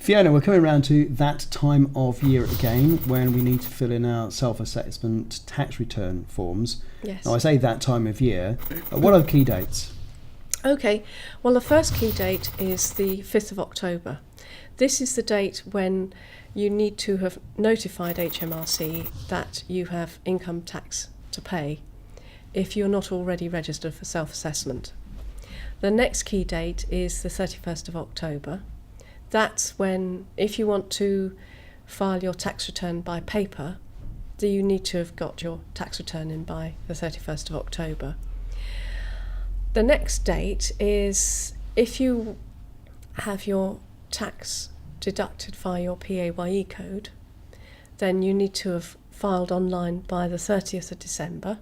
Fiona, we're coming around to that time of year again when we need to fill in our self-assessment tax return forms. Yes. Now, I say that time of year. What are the key dates? Okay, well the first key date is the 5th of October. This is the date when you need to have notified HMRC that you have income tax to pay if you're not already registered for self-assessment. The next key date is the 31st of October. That's when, if you want to file your tax return by paper, you need to have got your tax return in by the 31st of October. The next date is if you have your tax deducted via your PAYE code, then you need to have filed online by the 30th of December.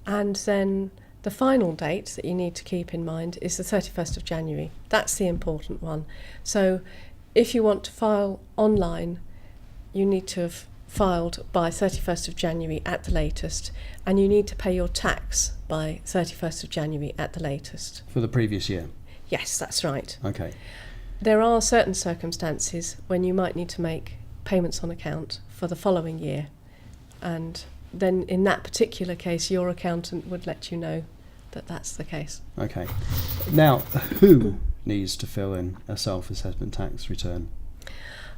And then the final date that you need to keep in mind is the 31st of January. That's the important one. So if you want to file online, you need to have filed by 31st of January at the latest, and you need to pay your tax by 31st of January at the latest. For the previous year? Yes, that's right. Okay. There are certain circumstances when you might need to make payments on account for the following year, and then in that particular case your accountant would let you know that that's the case. Okay. Now, who needs to fill in a self-assessment tax return?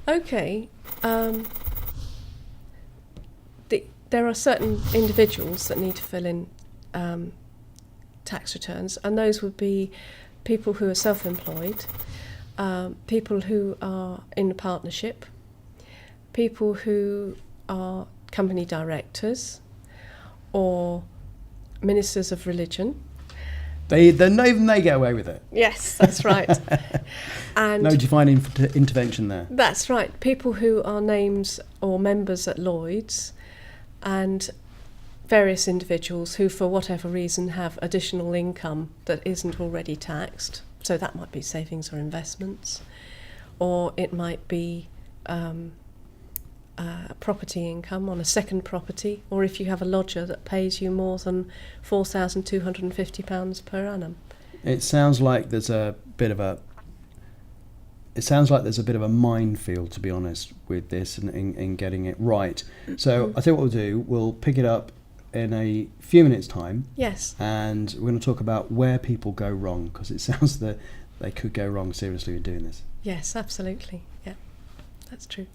Okay. There are certain individuals that need to fill in tax returns, and those would be people who are self-employed, people who are in a partnership, people who are company directors, or ministers of religion. They get away with it. Yes, that's right. And no divine intervention there. That's right. People who are names or members at Lloyd's, and various individuals who, for whatever reason, have additional income that isn't already taxed. So that might be savings or investments, or it might be property income on a second property, or if you have a lodger that pays you more than £4,250 per annum. It sounds like there's a bit of a minefield, to be honest, with this and in getting it right. So I think what we'll do, we'll pick it up in a few minutes' time. Yes. And we're going to talk about where people go wrong, because it sounds that they could go wrong seriously with doing this. Yes, absolutely. Yeah, that's true.